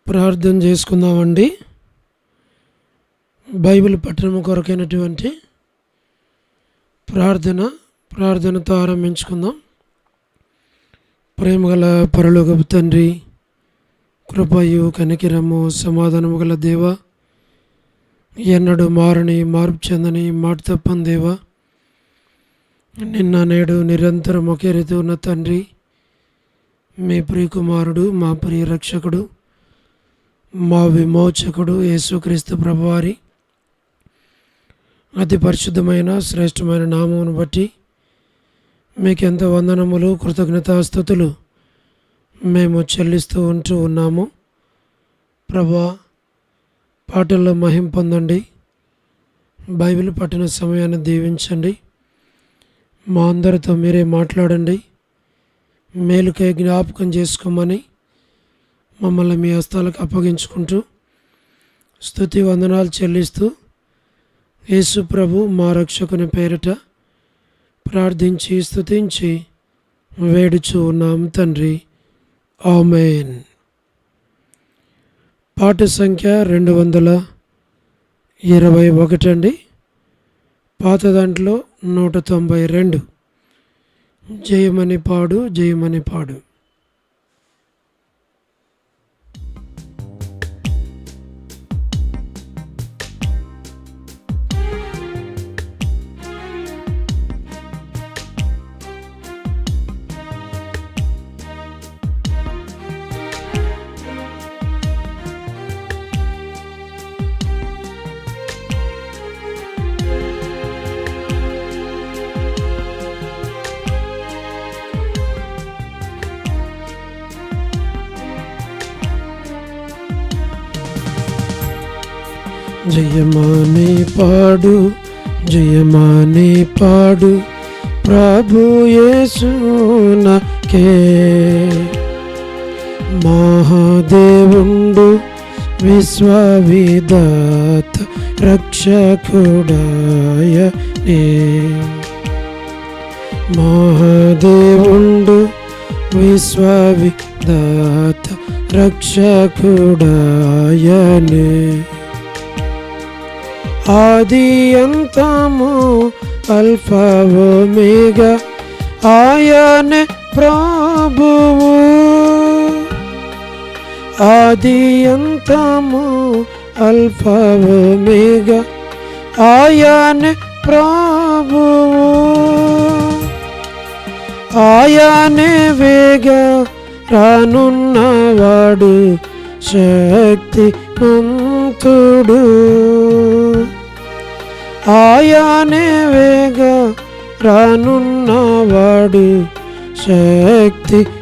ప్రార్థన చేసుకుందామండి. బైబిల్ పఠనం కొరకైనటువంటి ప్రార్థనతో ఆరంభించుకుందాం. ప్రేమగల పరలోకపు తండ్రి, కృపయు కనికిరము సమాధానము గల దేవ, ఎన్నడూ మారని మార్పు చెందని మాట తప్పని దేవ, నిన్న నేడు నిరంతరం ఒకే రీతి ఉన్న తండ్రి, మీ ప్రియకుమారుడు, మా ప్రియ రక్షకుడు, మా విమోచకుడు యేసుక్రీస్తు ప్రభువారి అతి పరిశుద్ధమైన శ్రేష్టమైన నామమును బట్టి మీకెంత వందనములు, కృతజ్ఞతాస్తుతులు మేము చెల్లిస్తూ ఉన్నాము. ప్రభా, పాటల్లో మహిమ పొందండి. బైబిల్ పఠన సమయాన్ని దీవించండి. మా అందరితో మీరే మాట్లాడండి. మేలుకై జ్ఞాపకం చేసుకోమని మమ్మల్ని మీ హస్తాలకు అప్పగించుకుంటూ స్తుతి వందనాలు చెల్లిస్తూ యేసు ప్రభు మా రక్షకుని పేరిట ప్రార్థించి స్తుతించి వేడుచూ ఉన్నాం తండ్రి. ఆమేన్. పాట సంఖ్య 221 అండి. పాత దాంట్లో 192. జయమని పాడు, జయమని పాడు. జయమాని పాడు, జయమాని పాడు, ప్రభు యేసునకే. మహాదేవుండు విశ్వవిధాత రక్షకుడాయనే. మహాదేవుండు విశ్వవిధాత రక్షకుడాయనే. ఆది అంతము అల్ఫా ఒమేగా ఆయనే ప్రభువు. ఆది అంతము అల్ఫా ఒమేగా ఆయనే ప్రభువు. ఆయనే వేగా రానున్నవాడు, శక్తిమంతుడు. ఆయనే వేగా రానున్నవాడు, శక్తిమంతుడు,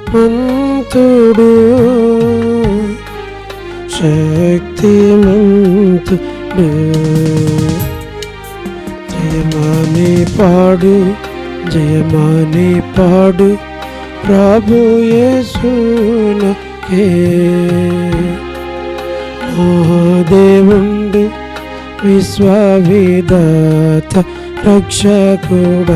శక్తిమంతుడు. జయమాని పాడు, జయమాని పాడు, ప్రభు యేసునకే. మహాదేవుండు విశ్వవిధాత రక్షకుడాయనే.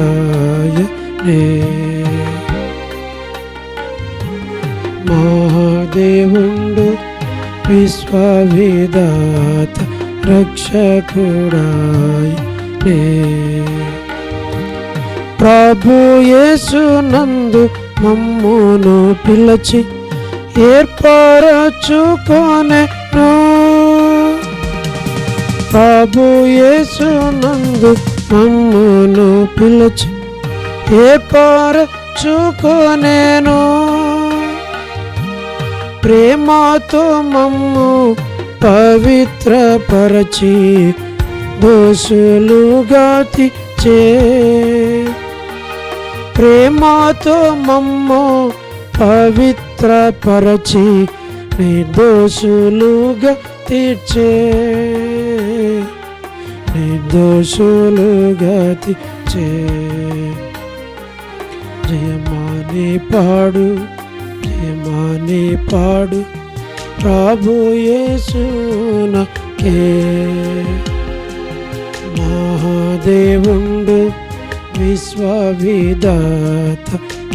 మహాదేవుండు విశ్వవిధాత రక్షకుడాయనే. ప్రభు యేసునందు మమ్మును పిలచి ఏర్పరచుకొనెను. ప్రభు యేసునందు మమ్మును పిలచి ఏర్పరచుకొనెను. ప్రేమతో మమ్ము పవిత్రపరచి దోషులుగా తీర్చే. ప్రేమతో మమ్ము పవిత్రపరచి నిర్దోషులుగా తీర్చే. నిర్దోషులుగా తీర్చే. జయమాని పాడు, జయమాని పాడు, ప్రభు యేసునకే. మహాదేవుండు విశ్వవిధాత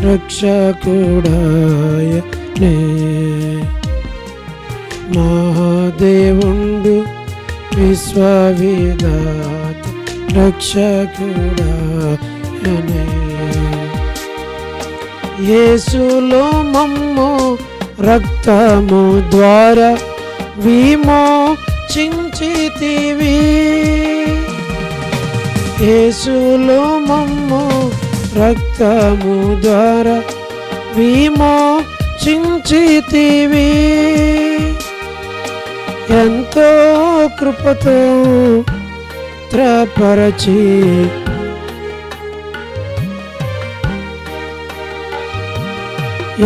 రక్షకుడాయనే. మహాదేవుండు విశ్వవిధాత రక్షకుడాయనే. యేసులో మమ్ము రక్తము ద్వారా విమోచించితివి. యేసులో మమ్ము రక్తము ద్వారా విమోచించితివి. ఎంతో కృపతో త్రపరచి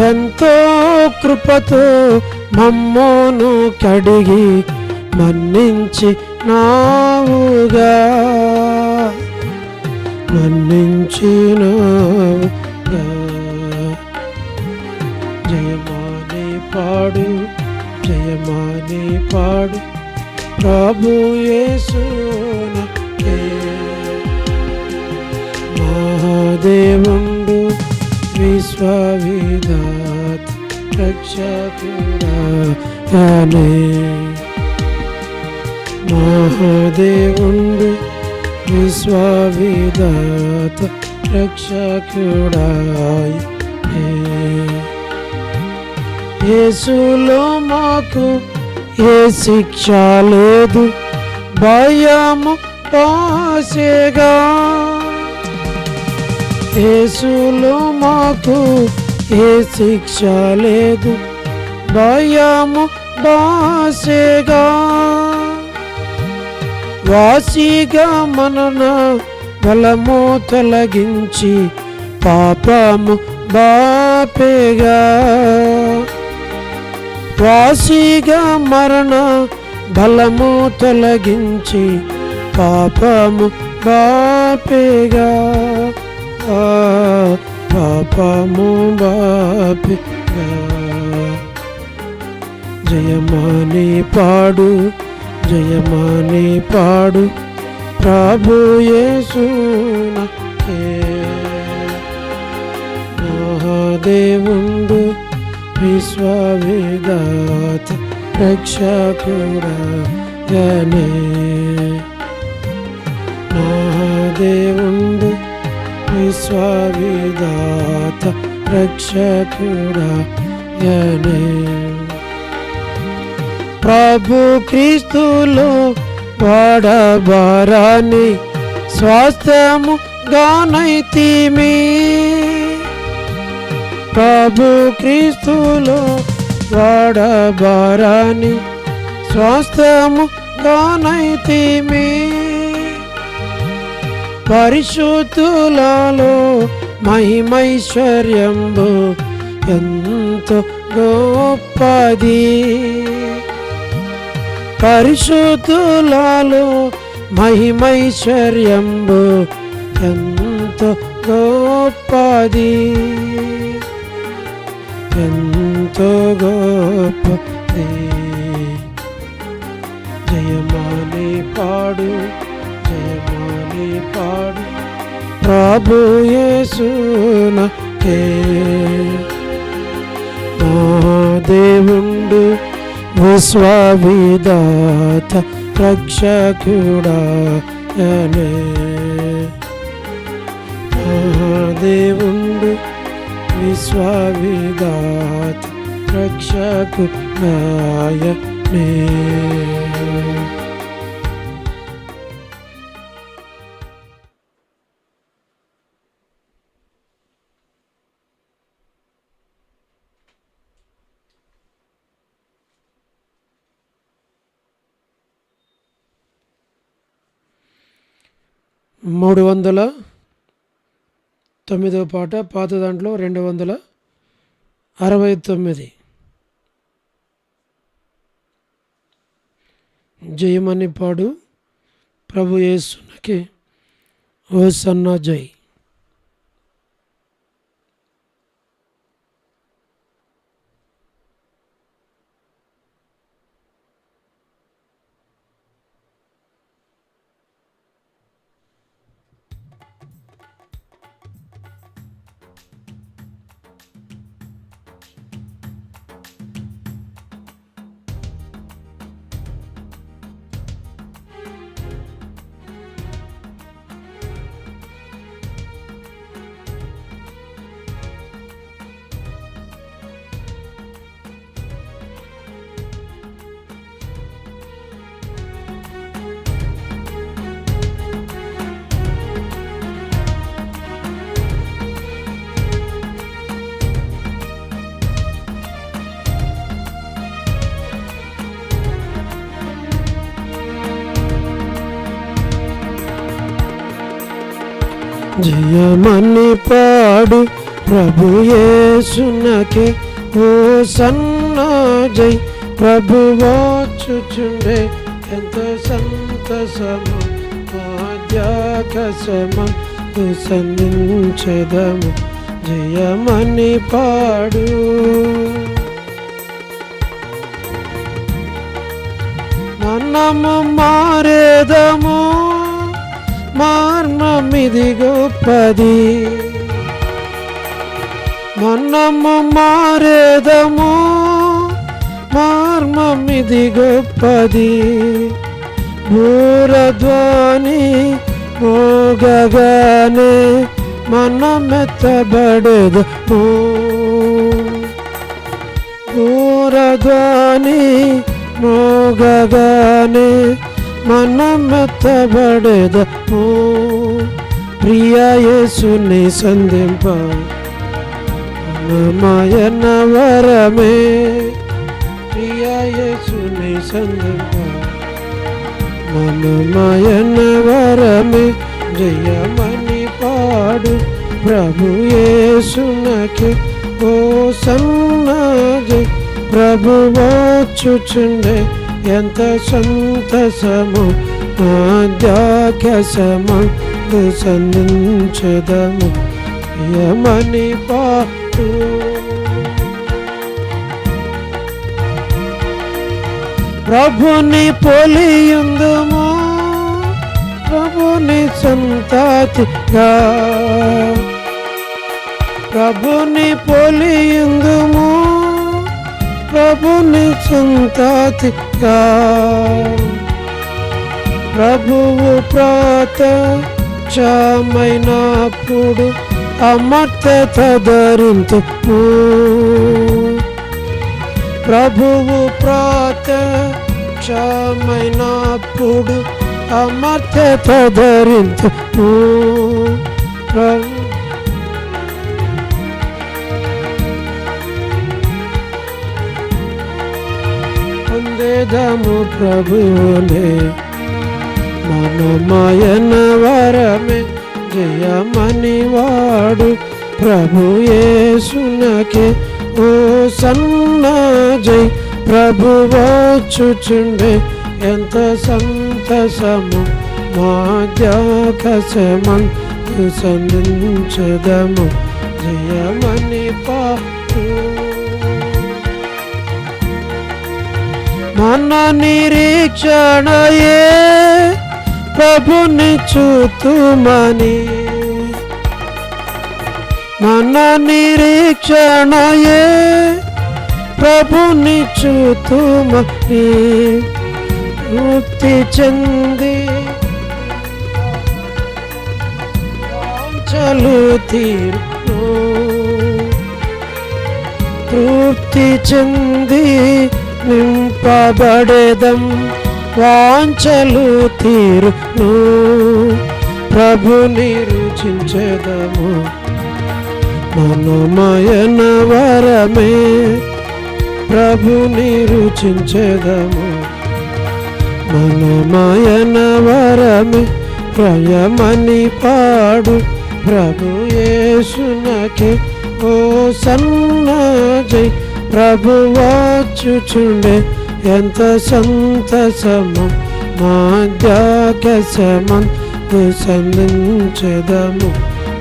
ఎంతో కృపతో మమ్మును కడిగి మన్నించి నావుగా మన్నించినావుగా. జయమాని పాడు జయమాని పాడు ప్రభు యేసునకే. మహాదేవుండు విశ్వవిధాత రక్షకుడాయనే. మహాదేవుండు విశ్వవిధాత రక్షకుడాయనే. యేసులో మాకు ఏ శిక్ష లేదు, భయము పాసెగా. యేసులో మాకు ఏ శిక్ష లేదు, భయము పాసెగా. వాసిగా మనన బలము తొలగించి పాపము బాపెగా. వాసిగా మరణ బలము తొలగించి పాపము బాపెగా. పాపము బాపెగా. జయమాని పాడు జయమాని పాడు ప్రభు యేసునకే. మహాదేవుండు విశ్వవిధాత రక్షకుడాయనే. మహాదేవుండు విశ్వవిధాత రక్షకుడాయనే. ప్రభు క్రీస్తులో వాడబారాని స్వాస్థ్యము గానైతిమి. ప్రభు క్రీస్తులో వాడబారాని స్వాస్థ్యము గానైతిమి. పరిశుద్ధులలో మహిమైశ్వర్యంబు ఎంతో గొప్పది. పరిశుద్ధులలో మహిమైశ్వర్యంబు ఎంతో గొప్పది. ఎంతో గొప్పది. జయమాని పాడు జయమాని పాడు ప్రభు యేసునకే. మహాదేవుండు విశ్వవిధాత రక్షకుడాయనే. మహాదేవుండు విశ్వవిధాత రక్షకుడాయనే. మూడు 309వ పాట, పాత దాంట్లో 269. జయమని పాడు ప్రభు యేసునకే. హోసన్నా జై. జయమని పాడు ప్రభు యేసునకే హోసన్నా జై ప్రభు వచ్చుచుండే ఎంత సంతసము ఆద్యాకసము సంధించెదము జయమని పాడు. మనము మారేదము మార్మమిది గొప్పది, మనము మారేదము మార్మమిది గొప్పది. బూరధ్వని మోగగానే మనమెత్తబడెదము, బూరధ్వని మోగగానే మనమెత్తబడెదము. ప్రియ యేసుని సంధింప మనమయన వరమే, ప్రియ యేసుని సంధింప మనమయన వరమే జయమని పాడు ప్రభు యేసునకే హోసన్నా జై ప్రభు వచ్చుచుండే ఎంత సంతసము ఆద్యాకసము సంధించెదము జయమని పాడు. ప్రభుని పోలియుందుము ప్రభుని సంతతిగా, ప్రభుని పోలియుందుము ప్రభుని సంతతిగా. ప్రభువు ప్రత్యక్షమైనప్పుడు అమర్త్యత ధరింతుము, ప్రభువు ప్రత్యక్షమైనప్పుడు అమర్త్యత ధరింతుము. పొందేదము ప్రభువునే మనమయన వరమే జయమని వాడు ప్రభు యేసునకే హోసన్నా జై ప్రభు వచ్చుచుండే ఎంత సంతసము ఆద్యాకసము సంధించెదము జయమని పాడు. మన నిరీక్షణయే ప్రభుని చూతుమని, మన నిరీక్షణయే ప్రభుని చూతుమని తృప్తి చెంది వాంఛలు తీర్పు, తృప్తి చెంది నింపబడేదం వాంఛలు తీరును. ప్రభుని రుచించెదము మనమయన వరమే, ప్రభుని రుచించెదము మనమయన వరమే జయమని పాడు ప్రభు యేసునకే హోసన్నా జై ప్రభు వచ్చుచుండే ఎంత సంతసము ఆద్యాకసము సంధించెదము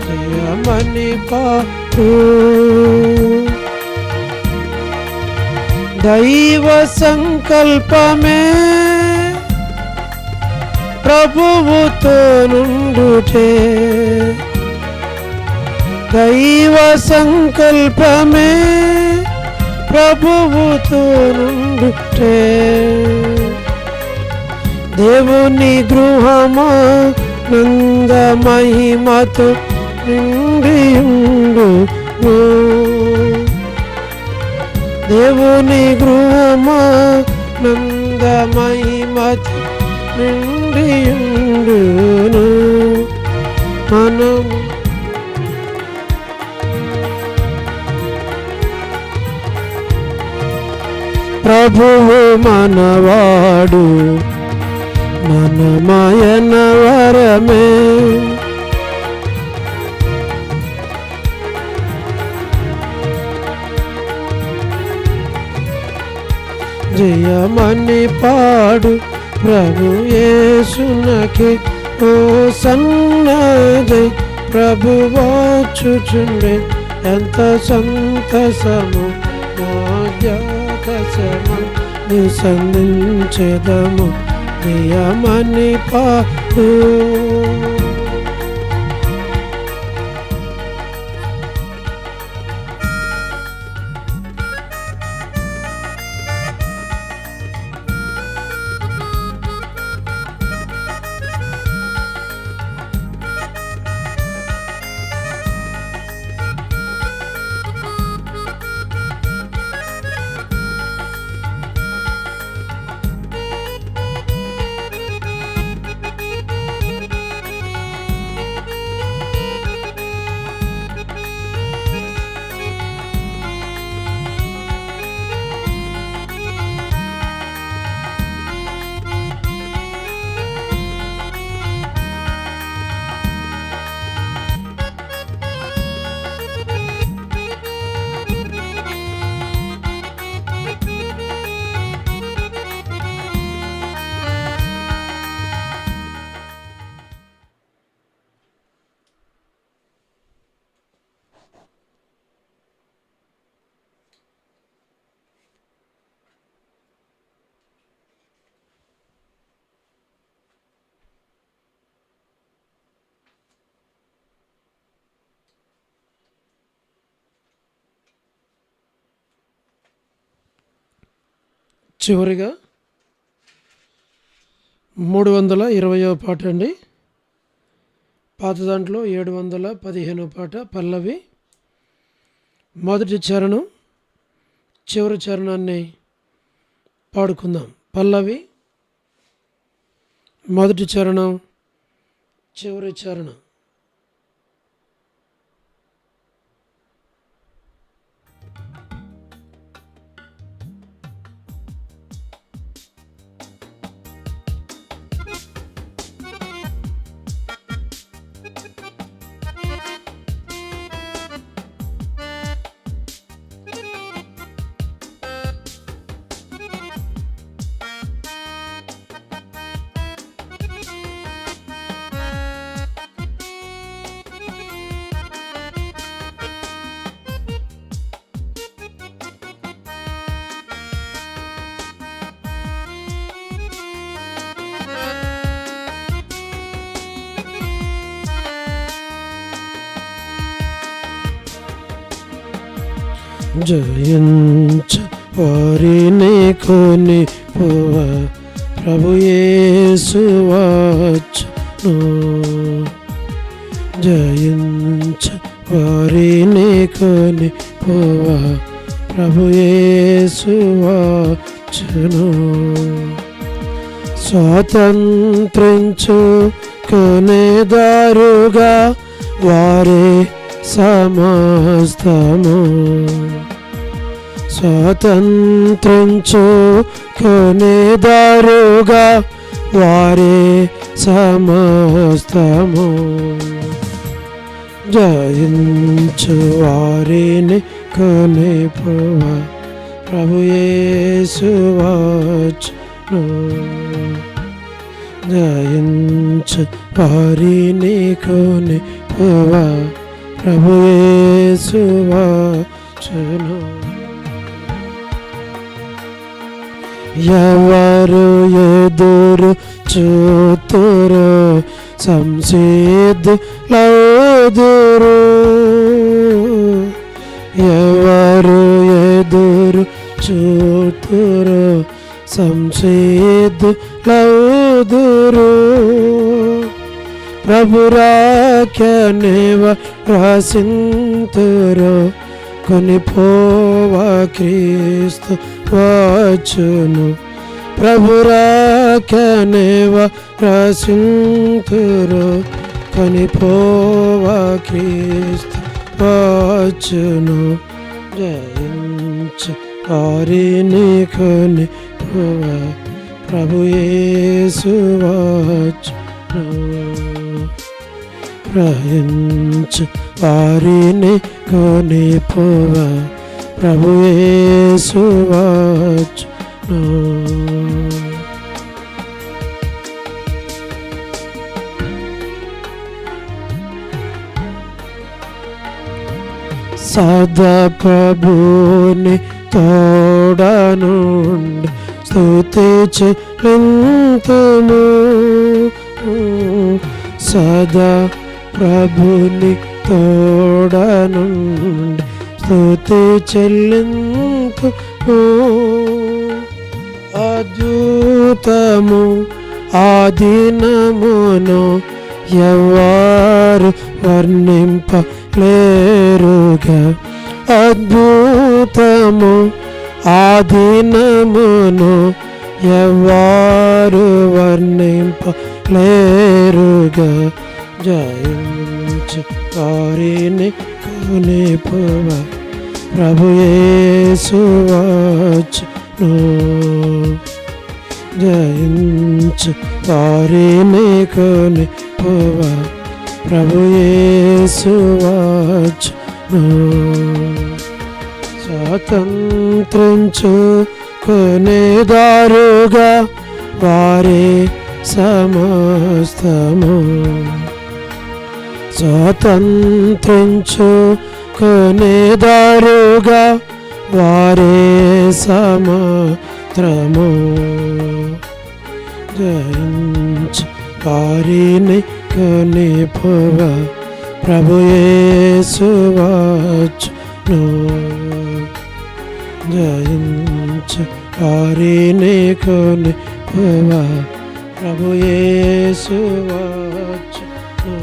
జయమని పాడు. దైవ సంకల్పమే ప్రభువుతో నుండుటే, దైవ సంకల్పమే ప్రభువుతో నుండుటే. దేవుని గృహమా నంద మహిమతో నిండియుండు, దేవుని గృహమా నంద మహిమతో నిండియుండును. మనము ప్రభువు మనవాడు మనమయన వరమే జయమని పాడు ప్రభు యేసునకే ఓ సన్నజై ప్రభు వచ్చుచుండే ఎంత సంతసము మాజాకసము సంధించెదము జయమని పాడు. చివరిగా 320వ పాట అండి. పాత దాంట్లో 715వ పాట పల్లవి. మొదటి చరణం చివరి చరణాన్ని పాడుకుందాం. పల్లవి, మొదటి చరణం, చివరి చరణం. జయించ వారిని కొని పోవ ప్రభు యేసు వచ్చును. జయించ వారిని కొని పోవ ప్రభు యేసు వచ్చును. స్వాతంత్రించు కొనేదారుగా వారే సమస్తము. స్వాతంత్రించు కొనేదారుగా వారే సమస్తము. జయించు వారిని కొనిపోవ ప్రభు యేసు వచ్చును. జయించు వారిని కొనిపోవ ప్రభు యేసు వచ్చును. ఎవరు ఎదురు చూతురు సంసిద్ధులౌదురు. ఎవరు ఎదురు చూతురు సంసిద్ధులౌదురు. ప్రభు రాకనేవ రాసింతురు కొనిపోవ క్రీస్తు వచ్చును. ప్రభు రాకనేవ రాసింతురు కొనిపోవ క్రీస్తు వచ్చును. జయించు వారిని కొనిపోవ ప్రభు యేసు వచ్చును. జయించు వారిని కొనిపోవ ప్రభు యేసు వచ్చును. సదా ప్రభుని తోడనుండి స్తుతి చెల్లింతుము. సదా ప్రభుని తోడనుండి స్తుతి చెల్లింతుము. అద్భుతము ఆ దినమును ఎవరు వర్ణింపలేరుగా. అద్భుతము ఆ దినమును ఎవరు వర్ణింపలేరుగా. జయించు వారిని కొనిపోవ ప్రభు యేసు వచ్చును. జయించు వారిని కొనిపోవ ప్రభు యేసు వచ్చును. స్వాతంత్రించుకొనేదారుగా వారే సమస్తము. స్వాతంత్రించుకొనేదారుగా వారే సమత్రము. జయించు వారిని కొనిపోవ ప్రభు యేసు వచ్చును. జయించు వారిని కొనిపోవ ప్రభు యేసు వచ్చును.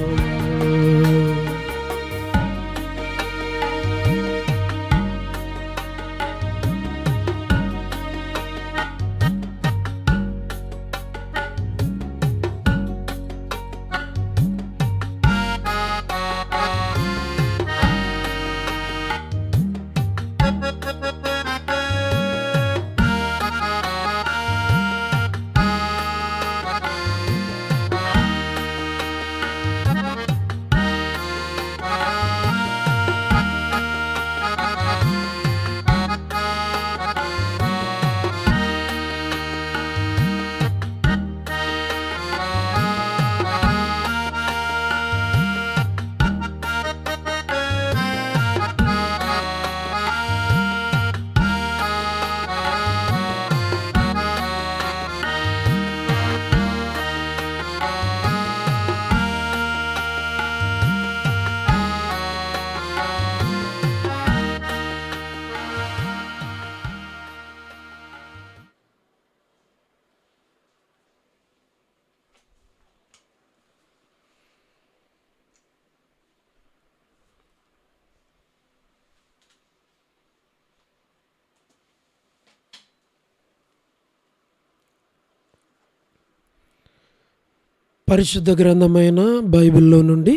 పరిశుద్ధ గ్రంథమైన బైబిల్లో నుండి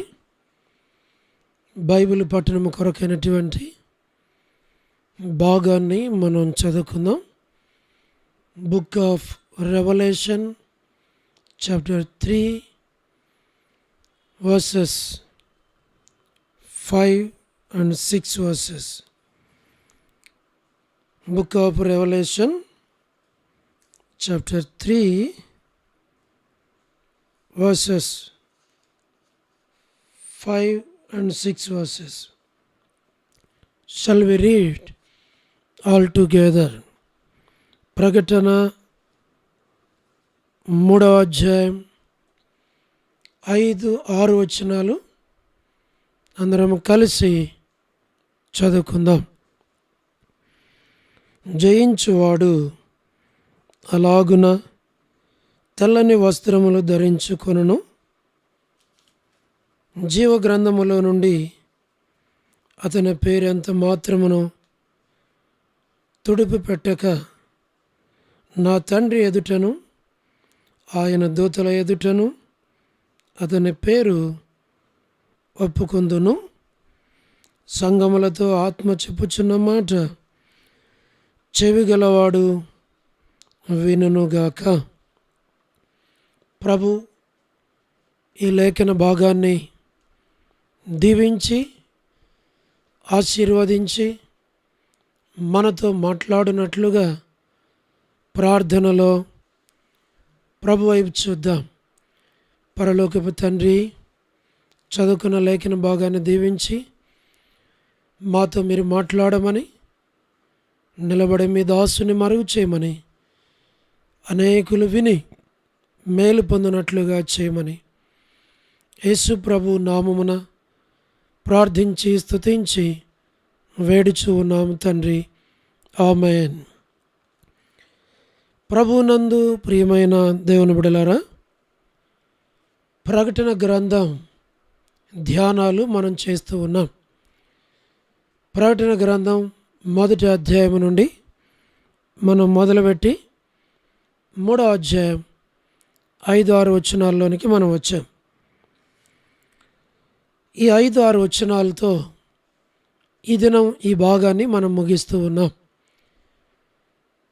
బైబిల్ పఠనం కొరకైనటువంటి భాగాన్ని మనం చదువుకుందాం. Book of Revelation chapter 3 versus 5 and 6 verses. Book of Revelation chapter 3 verses 5 and 6 verses. Shall we read all together? ప్రకటన 3వ అధ్యాయం 5-6 వచనాలు అందరం కలిసి చదువుకుందాం. జయించువాడు అలాగున తెల్లని వస్త్రములు ధరించుకొనును, జీవ గ్రంథములో నుండి అతని పేరెంత మాత్రమును తుడిపి పెట్టక నా తండ్రి ఎదుటను ఆయన దూతల ఎదుటను అతని పేరు ఒప్పుకొందును. సంగములతో ఆత్మ చెప్పుచున్న మాట చెవి గలవాడు వినుగాక. ప్రభు ఈ లేఖన భాగాన్ని దీవించి ఆశీర్వదించి మనతో మాట్లాడినట్లుగా ప్రార్థనలో ప్రభు వైపు చూద్దాం. పరలోకపు తండ్రి, చదువుకున్న లేఖన భాగాన్ని దీవించి మాతో మీరు మాట్లాడమని, నిలబడే మీ దాసుని మరుగు చేయమని, అనేకులు విని మేలు పొందినట్లుగా చేయమని యేసు ప్రభు నామమున ప్రార్థించి స్తుతించి వేడుచూ ఉన్నాము తండ్రి. ఆమేన్. ప్రభునందు ప్రియమైన దేవుని బిడ్డలారా, ప్రకటన గ్రంథం ధ్యానాలు మనం చేస్తూ ఉన్నాం. ప్రకటన గ్రంథం 1వ అధ్యాయం నుండి మనం మొదలుపెట్టి 3వ అధ్యాయం 5-6 వచనాల్లోనికి మనం వచ్చాం. ఈ 5-6 వచనాలతో ఈ దినం ఈ భాగాన్ని మనం ముగిస్తూ ఉన్నాం.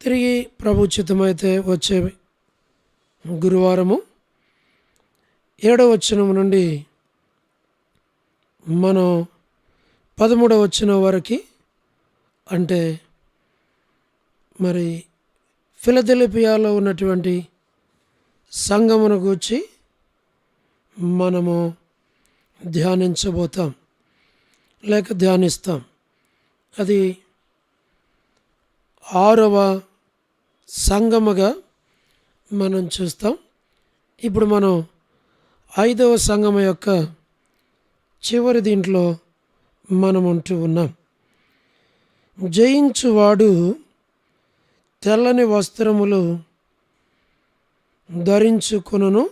తిరిగి ప్రభు చిత్తమైతే వచ్చే గురువారము 7వ వచనం నుండి మనం 13వ వచనం వరకు, అంటే మరి ఫిలదెల్ఫియాలో ఉన్నటువంటి సంఘమును గూర్చి మనము ధ్యానించబోతాం లేక ధ్యానిస్తాం. అది 6వ సంఘముగా మనం చూస్తాం. ఇప్పుడు మనం 5వ సంఘము యొక్క చివరి దీంట్లో మనం ఉంటూ ఉన్నాం. జయించువాడు తెల్లని వస్త్రములు ధరించుకొనును,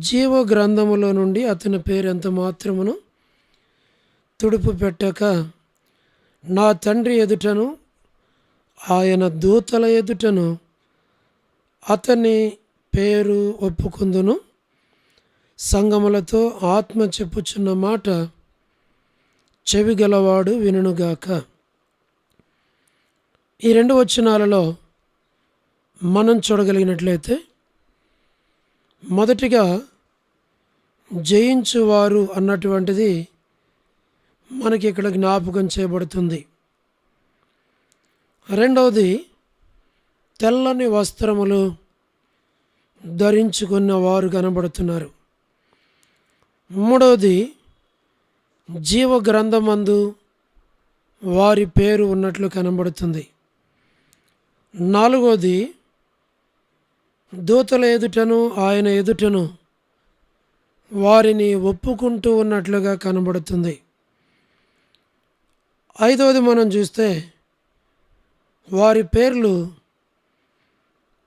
జీవ గ్రంథములో నుండి అతని పేరు ఎంత మాత్రమును తుడుపు పెట్టక నా తండ్రి ఎదుటను ఆయన దూతల ఎదుటను అతని పేరు ఒప్పుకుందును. సంగములతో ఆత్మ చెప్పుచున్న మాట చెవిగలవాడు వినుగాక. ఈ 2 వచనాలలో మనం చూడగలిగినట్లయితే, మొదటిగా జయించువారు అన్నటువంటిది మనకి ఇక్కడ జ్ఞాపకం చేయబడుతుంది. రెండవది తెల్లని వస్త్రములు ధరించుకున్న వారు కనబడుతున్నారు. మూడవది జీవ గ్రంథమందు వారి పేరు ఉన్నట్లు కనబడుతుంది. నాలుగవది దూతల ఎదుటను ఆయన ఎదుటను వారిని ఒప్పుకుంటూ ఉన్నట్లుగా కనబడుతుంది. ఐదవది మనం చూస్తే వారి పేర్లు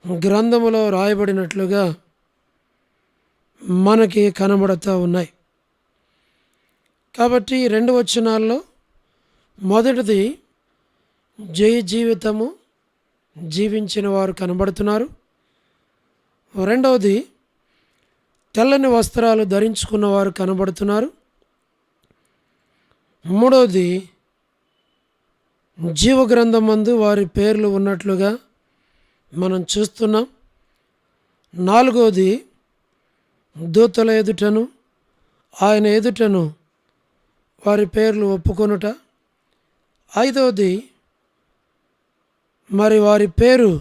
గ్రంథములో రాయబడినట్లుగా మనకి కనబడుతూ ఉన్నాయి. కాబట్టి 2 వచనాల్లో మొదటిది జయ జీవితము జీవించిన వారు కనబడుతున్నారు. రెండవది తెల్లని వస్త్రాలు ధరించుకున్న వారు కనబడుతున్నారు. మూడవది జీవ గ్రంథమందు వారి పేర్లు ఉన్నట్లుగా మనం చూస్తున్నాం. నాలుగవది దూతల ఎదుటను ఆయన ఎదుటను వారి పేర్లు ఒప్పుకొనుట. ఐదవది మరి వారి పేరు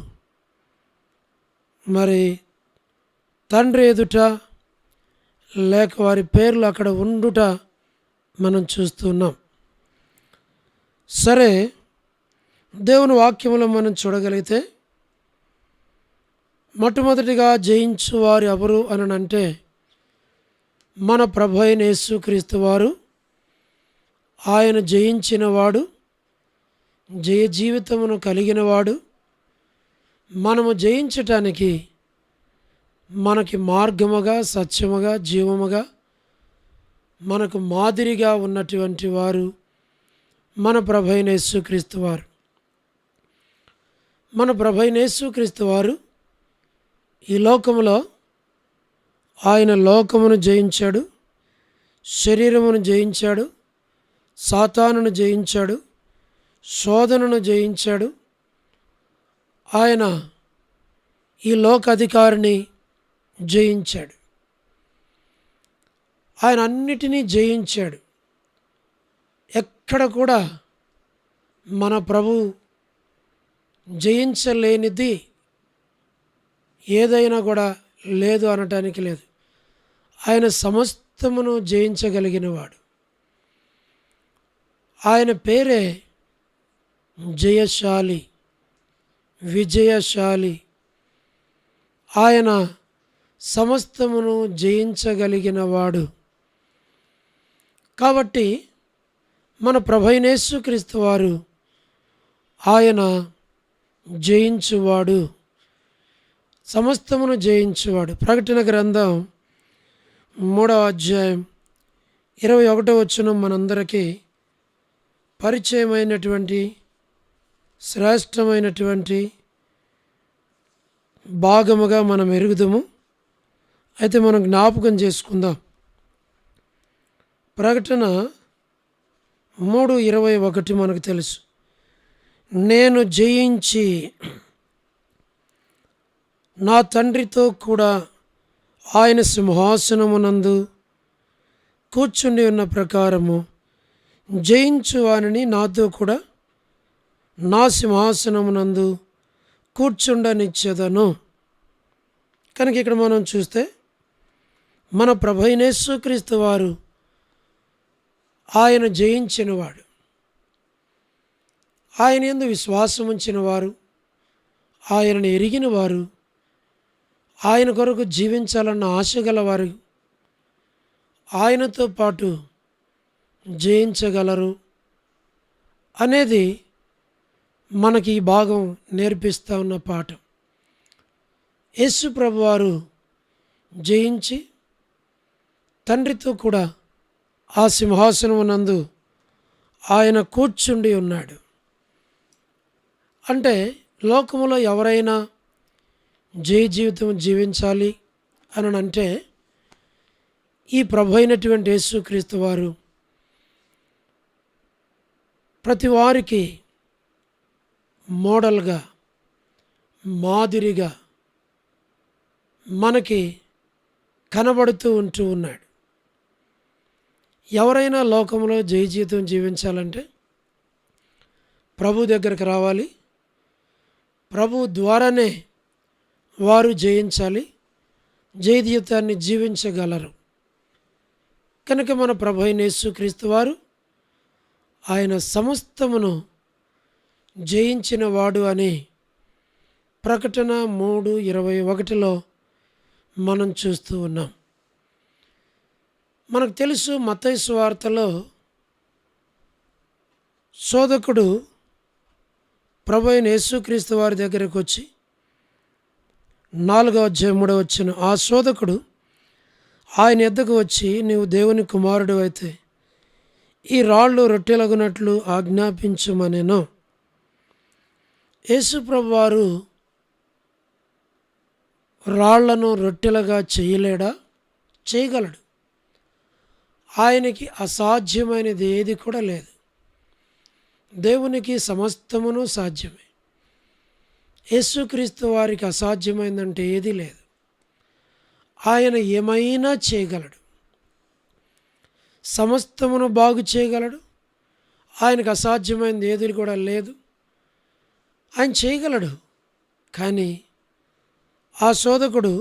మరి తండ్రి ఎదుట లేక వారి పేర్లు అక్కడ ఉండుట మనం చూస్తున్నాం. సరే, దేవుని వాక్యములో మనం చూడగలిగితే మొట్టమొదటిగా జయించు వారు ఎవరు అని అంటే మన ప్రభు అయిన యేసుక్రీస్తు వారు. ఆయన జయించిన వాడు, జయ జీవితమును కలిగిన వాడు. మనము జయించటానికి మనకి మార్గముగా, సత్యముగా, జీవముగా మనకు మాదిరిగా ఉన్నటువంటి వారు మన ప్రభు అయిన యేసుక్రీస్తు వారు. మన ప్రభు అయిన యేసుక్రీస్తు వారు ఈ లోకములో ఆయన లోకమును జయించాడు, శరీరమును జయించాడు, సాతానును జయించాడు, శోధనను జయించాడు. ఆయన ఈ లోక అధికారిని జయించాడు. ఆయన అన్నిటినీ జయించాడు. ఎక్కడ కూడా మన ప్రభు జయించలేనిది ఏదైనా కూడా లేదు అనటానికి లేదు. ఆయన సమస్తమును జయించగలిగినవాడు. ఆయన పేరే జయశాలి, విజయశాలి. ఆయన సమస్తమును జయించగలిగినవాడు. కాబట్టి మన ప్రభువైన యేసుక్రీస్తు వారు ఆయన జయించువాడు, సమస్తమును జయించువాడు. ప్రకటన గ్రంథం 3వ అధ్యాయం 21వ వచనం మనందరికీ పరిచయమైనటువంటి శ్రేష్టమైనటువంటి భాగముగా మనం ఎరుగుదాము. అయితే మనం జ్ఞాపకం చేసుకుందాం. ప్రకటన 3:21 మనకు తెలుసు. నేను జయించి నా తండ్రితో కూడా ఆయన సింహాసనమునందు కూర్చుండి ఉన్న ప్రకారము జయించువానిని నాతో కూడా నా సింహాసనమునందు కూర్చుండనిచ్చేదను. కనుక ఇక్కడ మనం చూస్తే మన ప్రభువైన యేసుక్రీస్తు వారు ఆయన జయించినవాడు. ఆయన యందు విశ్వాసం ఉంచిన వారు, ఆయనను ఎరిగిన వారు, ఆయన కొరకు జీవించాలన్న ఆశ గలవారు ఆయనతో పాటు జయించగలరు అనేది మనకి ఈ భాగం నేర్పిస్తూ ఉన్న పాఠం. యేసు ప్రభువారు జయించి తండ్రితో కూడా ఆ సింహాసనమునందు ఆయన కూర్చుండి ఉన్నాడు. అంటే లోకములో ఎవరైనా జయ జీవితం జీవించాలి అని అంటే ఈ ప్రభు అయినటువంటి యేసుక్రీస్తు వారు ప్రతి వారికి మోడల్గా, మాదిరిగా మనకి కనబడుతూ ఉంటూ ఉన్నాడు. ఎవరైనా లోకంలో జయ జీవితం జీవించాలంటే ప్రభు దగ్గరకు రావాలి. ప్రభు ద్వారానే వారు జయించాలి, జయ జీవితాన్ని జీవించగలరు. కనుక మన ప్రభు అయిన యేసుక్రీస్తు వారు ఆయన సమస్తమును జయించిన వాడు అని ప్రకటన 3:21 మనం చూస్తూ ఉన్నాం. మనకు తెలుసు మత్తయి సువార్తలో శోధకుడు ప్రభు అయిన యేసుక్రీస్తు వారి దగ్గరకు వచ్చి 4వ అధ్యాయం 3వ వచనం, ఆ శోధకుడు ఆయన యొద్దకు వచ్చి, నీవు దేవుని కుమారుడు అయితే ఈ రాళ్ళు రొట్టెలగునట్లు ఆజ్ఞాపించుమనెను. యేసు ప్రభు వారు రాళ్లను రొట్టెలుగా చేయలేడా? చేయగలడు. ఆయనకి అసాధ్యమైనది ఏది కూడా లేదు. దేవునికి సమస్తమును సాధ్యమే. యేసుక్రీస్తు వారికి అసాధ్యమైందంటే ఏదీ లేదు. ఆయన ఏమైనా చేయగలడు, సమస్తమును బాగు చేయగలడు. ఆయనకు అసాధ్యమైనది ఏది కూడా లేదు. ఆయన చేయగలడు. కానీ ఆ శోధకుడు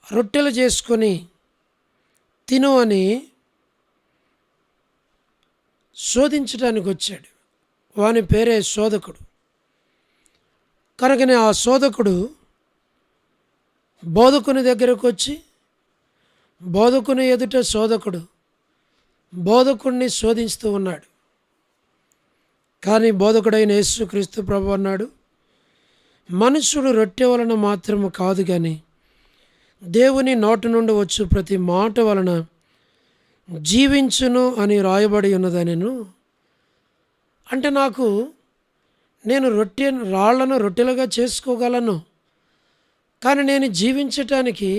రొట్టెలు చేసుకొని తిను అని శోధించడానికి వచ్చాడు. వాని పేరే శోధకుడు. కనుకనే ఆ శోధకుడు బోధకుని దగ్గరకు వచ్చి, బోధకుని ఎదుట శోధకుడు బోధకుడిని శోధిస్తూ ఉన్నాడు. కానీ బోధకుడైన యేసుక్రీస్తు ప్రభు అన్నాడు, మనుషుడు రొట్టె వలన మాత్రము కాదు కానీ దేవుని నోటి నుండి వచ్చు ప్రతి మాట వలన జీవించును అని రాయబడి ఉన్నదనెను. అంటే నేను రాళ్లను రొట్టెలుగా చేసుకోగలను, కానీ నేను జీవించటానికి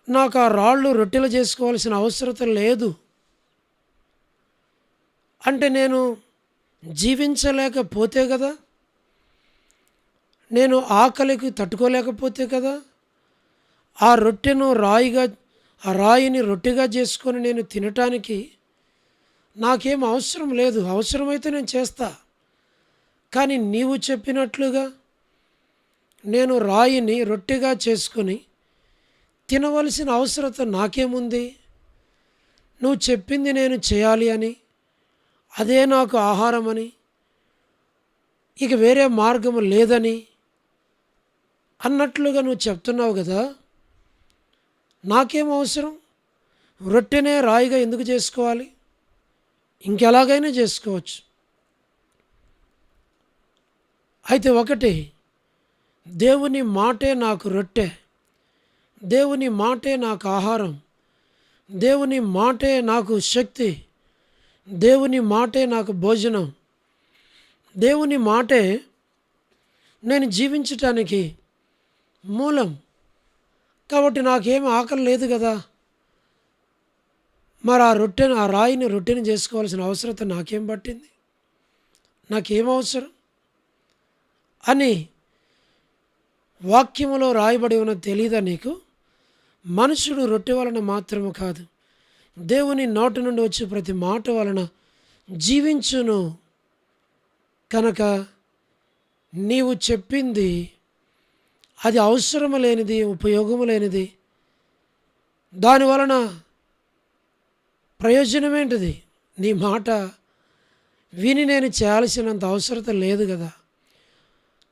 నాకు ఆ రాళ్ళు రొట్టెలు చేసుకోవాల్సిన అవసరం లేదు. అంటే నేను జీవించలేకపోతే కదా, నేను ఆకలికి తట్టుకోలేకపోతే కదా ఆ రొట్టెను ఆ రాయిని రొట్టెగా చేసుకొని నేను తినటానికి నాకేం అవసరం లేదు. అవసరమైతే నేను చేస్తా, కానీ నీవు చెప్పినట్లుగా నేను రాయిని రొట్టెగా చేసుకుని తినవలసిన అవసరత నాకేముంది? నువ్వు చెప్పింది నేను చేయాలి అని, అదే నాకు ఆహారమని, ఇక వేరే మార్గము లేదని అన్నట్లుగా నువ్వు చెప్తున్నావు కదా. నాకేం అవసరం? రొట్టెనే రాయిగా ఎందుకు చేసుకోవాలి? ఇంకెలాగైనా చేసుకోవచ్చు. అయితే ఒకటి, దేవుని మాటే నాకు రొట్టె, దేవుని మాటే నాకు ఆహారం, దేవుని మాటే నాకు శక్తి, దేవుని మాటే నాకు భోజనం, దేవుని మాటే నేను జీవించటానికి మూలం. కాబట్టి నాకేం ఆకలి లేదు కదా. మరి ఆ రాయిని రొట్టెని చేసుకోవాల్సిన అవసరత నాకేం పట్టింది? నాకేం అవసరం అని వాక్యములో రాయబడి ఉన్నది తెలీదా నీకు? మనుషుడు రొట్టె వలన మాత్రము కాదు, దేవుని నోటి నుండి వచ్చే ప్రతి మాట వలన జీవించును. కనుక నీవు చెప్పింది అది అవసరము లేనిది, ఉపయోగము లేనిది, దానివలన ప్రయోజనమేంటిది? నీ మాట విని నేను చేయాల్సినంత అవసరత లేదు కదా.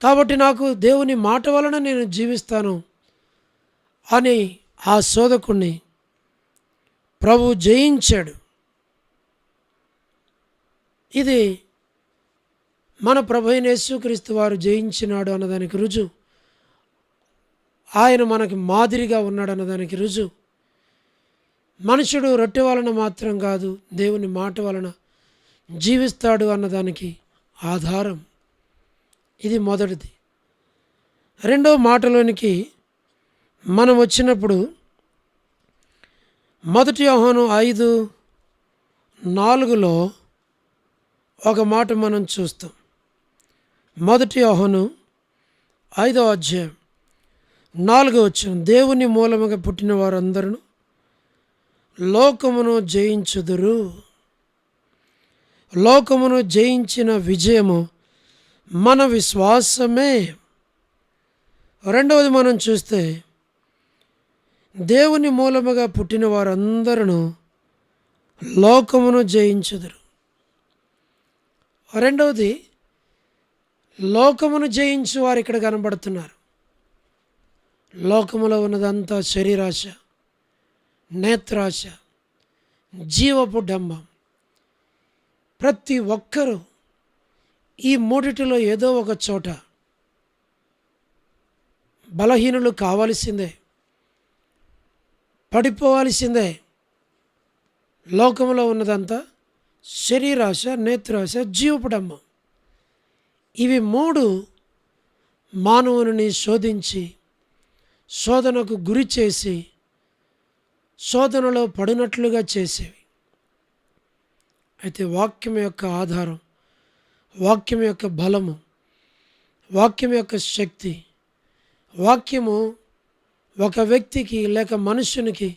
కాబట్టి నాకు దేవుని మాట వలన నేను జీవిస్తాను అని ఆ శోధకుణ్ణి ప్రభు జయించాడు. ఇది మన ప్రభు అయిన యేసుక్రీస్తు వారు జయించినాడు అన్నదానికి రుజువు. ఆయన మనకి మాదిరిగా ఉన్నాడు అన్నదానికి రుజువు. మనుషుడు రొట్టె వలన మాత్రం కాదు, దేవుని మాట వలన జీవిస్తాడు అన్నదానికి ఆధారం. ఇది మొదటిది. రెండవ మాటలోనికి మనం వచ్చినప్పుడు 1 యోహాను 5:4 ఒక మాట మనం చూస్తాం. 1 యోహాను 5:4 దేవుని మూలముగా పుట్టిన వారందరూ లోకమును జయించుదురు. లోకమును జయించిన విజయము మన విశ్వాసమే. రెండవది మనం చూస్తే దేవుని మూలముగా పుట్టిన వారందరూ లోకమును జయించుదురు. రెండవది, లోకమును జయించు వారు ఇక్కడ కనబడుతున్నారు. లోకములో ఉన్నదంతా శరీరాశ, నేత్రాశ, జీవపు డంబం. ప్రతి ఒక్కరూ ఈ మూడిటిలో ఏదో ఒక చోట బలహీనులు కావాల్సిందే, పడిపోవాల్సిందే. లోకంలో ఉన్నదంతా శరీరాశ, నేత్రాశ, జీవపు డంబం. ఇవి మూడు మానవుని శోధించి, శోధనకు గురి చేసి, శోధనలో పడినట్లుగా చేసేవి. అయితే వాక్యం యొక్క ఆధారం, వాక్యం యొక్క బలము, వాక్యం యొక్క శక్తి, వాక్యము ఒక వ్యక్తికి లేక మనుష్యునికి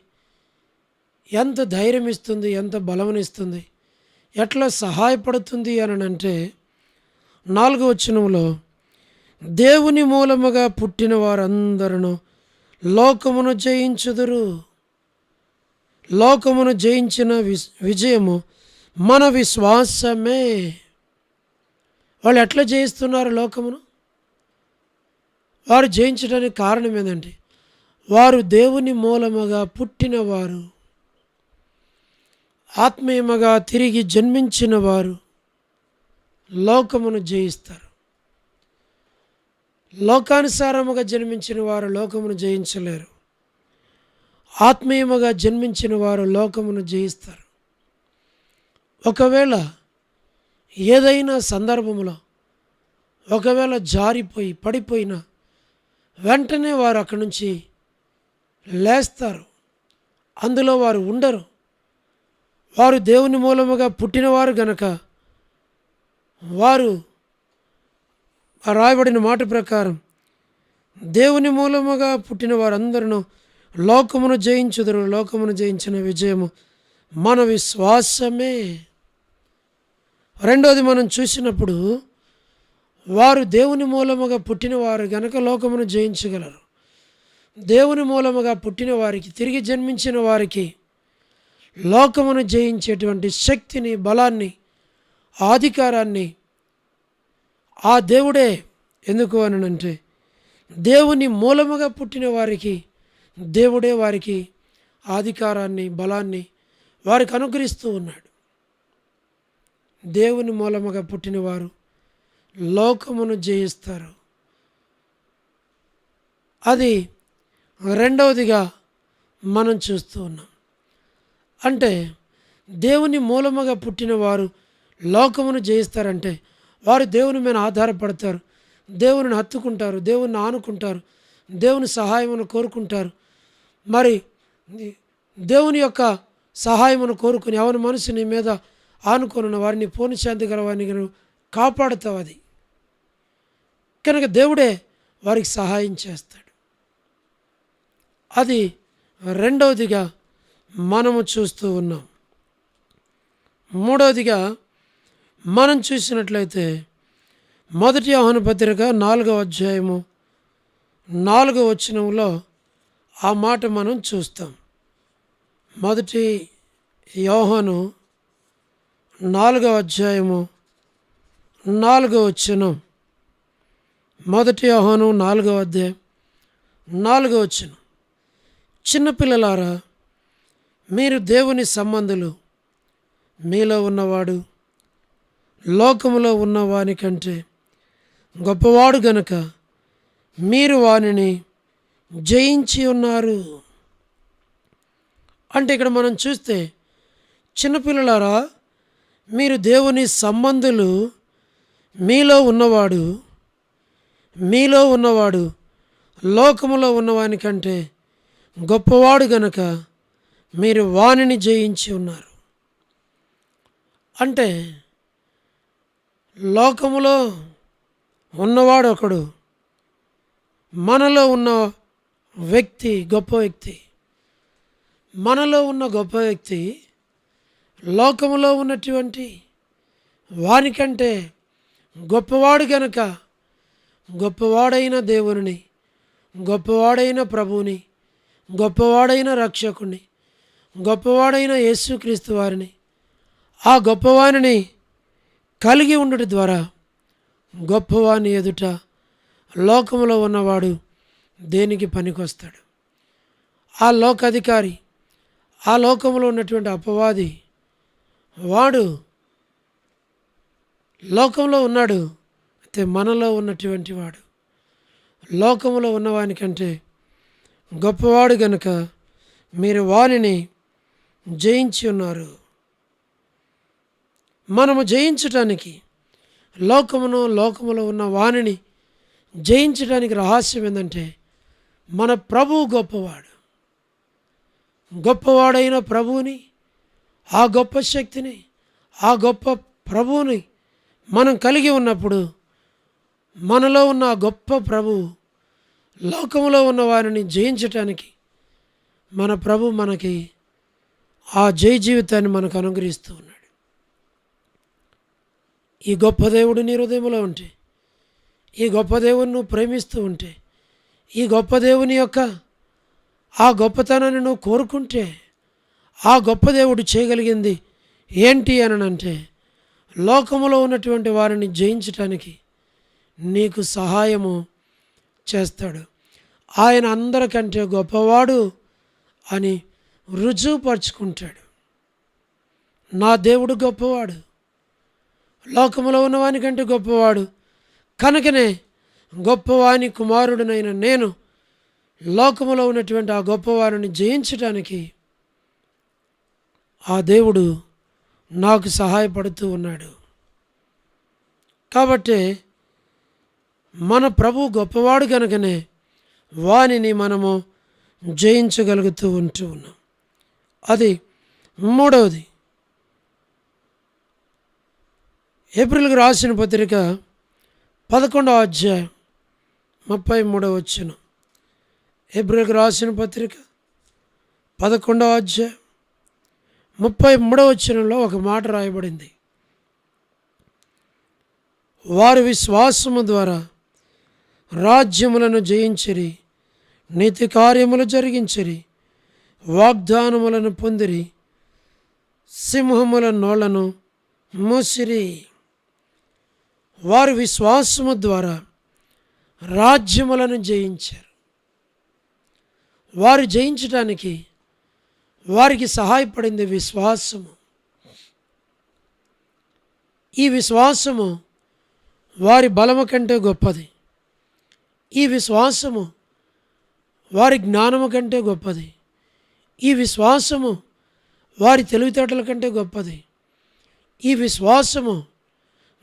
ఎంత ధైర్యం ఇస్తుంది, ఎంత బలమునిస్తుంది, ఎట్లా సహాయపడుతుంది అని అంటే 4వ వచనంలో దేవుని మూలముగా పుట్టిన వారందరూ లోకమును జయించుదురు. లోకమును జయించిన విజయము మన విశ్వాసమే. వాళ్ళు ఎట్లా జయిస్తున్నారు లోకమును? వారు జయించడానికి కారణం ఏంటంటే వారు దేవుని మూలముగా పుట్టినవారు, ఆత్మీయముగా తిరిగి జన్మించిన వారు లోకమును జయిస్తారు. లోకానుసారముగా జన్మించిన వారు లోకమును జయించలేరు. ఆత్మీయముగా జన్మించిన వారు లోకమును జయిస్తారు. ఒకవేళ ఏదైనా సందర్భంలో ఒకవేళ జారిపోయి పడిపోయినా వెంటనే వారు అక్కడి నుంచి లేస్తారు. అందులో వారు ఉండరు. వారు దేవుని మూలముగా పుట్టినవారు గనక వారు రాయబడిన మాట ప్రకారం దేవుని మూలముగా పుట్టిన వారందరూ లోకమును జయించుదురు. లోకమును జయించిన విజయము మన విశ్వాసమే. రెండోది మనం చూసినప్పుడు వారు దేవుని మూలముగా పుట్టిన వారు గనక లోకమును జయించగలరు. దేవుని మూలముగా పుట్టిన వారికి, తిరిగి జన్మించిన వారికి లోకమును జయించేటువంటి శక్తిని, బలాన్ని, అధికారాన్ని ఆ దేవుడే. ఎందుకు అనంటే దేవుని మూలముగా పుట్టిన వారికి దేవుడే వారికి అధికారాన్ని, బలాన్ని వారికి అనుగ్రహిస్తూ ఉన్నాడు. దేవుని మూలముగా పుట్టిన వారు లోకమును జయిస్తారు. అది రెండవదిగా మనం చూస్తూ ఉన్నాం. అంటే దేవుని మూలముగా పుట్టిన వారు లోకమును జయిస్తారంటే వారు దేవుని మీద ఆధారపడతారు, దేవుని హత్తుకుంటారు, దేవుని ఆనుకుంటారు, దేవుని సహాయమును కోరుకుంటారు. మరి దేవుని యొక్క సహాయమును కోరుకుని ఎవరి మనసు నీ మీద ఆనుకొనున్న వారిని పూర్ణ శాంతి గలవారిని కాపాడుతావు. అది కనుక దేవుడే వారికి సహాయం చేస్తాడు. అది రెండవదిగా మనము చూస్తూ ఉన్నాం. మూడవదిగా మనం చూసినట్లయితే 1 యోహాను పత్రిక 4వ అధ్యాయము 4వ వచనంలో ఆ మాట మనం చూస్తాం. 1 యోహాను 4వ అధ్యాయము 4వ వచనం. 1 యోహాను 4వ అధ్యాయం 4వ వచనం. చిన్నపిల్లలారా, మీరు దేవుని సంబంధులు, మీలో ఉన్నవాడు లోకములో ఉన్నవాని కంటే గొప్పవాడు గనుక మీరు వానిని జయించి ఉన్నారు. అంటే ఇక్కడ మనం చూస్తే, చిన్నపిల్లలారా మీరు దేవుని సంబంధులు, మీలో ఉన్నవాడు లోకములో ఉన్నవాని కంటే గొప్పవాడు గనుక మీరు వానిని జయించి ఉన్నారు. అంటే లోకములో ఉన్నవాడు ఒకడు, మనలో ఉన్న వ్యక్తి గొప్ప వ్యక్తి. మనలో ఉన్న గొప్ప వ్యక్తి లోకములో ఉన్నటువంటి వానికంటే గొప్పవాడు గనక గొప్పవాడైన దేవుని, గొప్పవాడైన ప్రభువుని, గొప్పవాడైన రక్షకుని, గొప్పవాడైన యేసుక్రీస్తు వారిని, ఆ గొప్పవానిని కలిగి ఉండుట ద్వారా గొప్పవాని ఎదుట లోకములో ఉన్నవాడు దేనికి పనికొస్తాడు? ఆ లోకాధికారి, ఆ లోకంలో ఉన్నటువంటి అపవాది, వాడు లోకంలో ఉన్నాడు. అయితే మనలో ఉన్నటువంటి వాడు లోకములో ఉన్నవానికంటే గొప్పవాడు గనుక మీరు వానిని జయించి ఉన్నారు. మనము జయించటానికి, లోకములో ఉన్న వానిని జయించడానికి రహస్యం ఏంటంటే, మన ప్రభువు గొప్పవాడు. గొప్పవాడైన ప్రభువుని, ఆ గొప్ప శక్తిని, ఆ గొప్ప ప్రభువుని మనం కలిగి ఉన్నప్పుడు, మనలో ఉన్న ఆ గొప్ప ప్రభువు లోకములో ఉన్న వారిని జయించటానికి మన ప్రభు మనకి ఆ జయ జీవితాన్ని మనకు అనుగ్రహిస్తూ ఉన్నాడు. ఈ గొప్ప దేవుడు నీ హృదయంలో ఉంటే, ఈ గొప్ప దేవుని నువ్వు ప్రేమిస్తూ ఉంటే, ఈ గొప్ప దేవుని యొక్క ఆ గొప్పతనాన్ని నువ్వు కోరుకుంటే, ఆ గొప్ప దేవుడు చేయగలిగింది ఏంటి అనంటే, లోకములో ఉన్నటువంటి వారిని జయించటానికి నీకు సహాయము చేస్తాడు. ఆయన అందరికంటే గొప్పవాడు అని రుజువుపరుచుకుంటాడు. నా దేవుడు గొప్పవాడు, లోకములో ఉన్నవానికంటే గొప్పవాడు కనుకనే గొప్పవాని కుమారుడినైన నేను లోకములో ఉన్నటువంటి ఆ గొప్పవారిని జయించడానికి ఆ దేవుడు నాకు సహాయపడుతూ ఉన్నాడు. కాబట్టి మన ప్రభు గొప్పవాడు కనుకనే వానిని మనము జయించగలుగుతూ ఉన్నాం. అది మూడవది. ఏప్రిల్కి రాసిన పత్రిక 11వ అధ్యాయం 33వ వచనం. ఏప్రిల్కి రాసిన పత్రిక 11వ అధ్యాయం 33వ వచనంలో ఒక మాట రాయబడింది. వారు విశ్వాసము ద్వారా రాజ్యములను జయించిరి, నీతి కార్యములు జరిగించిరి, వాగ్దానములను పొందిరి, సింహముల నోళ్లను మూసిరి. వారు విశ్వాసము ద్వారా రాజ్యములను జయించారు. వారు జయించడానికి వారికి సహాయపడింది విశ్వాసము. ఈ విశ్వాసము వారి బలము కంటే గొప్పది. ఈ విశ్వాసము వారి జ్ఞానము కంటే గొప్పది. ఈ విశ్వాసము వారి తెలివితేటల కంటే గొప్పది. ఈ విశ్వాసము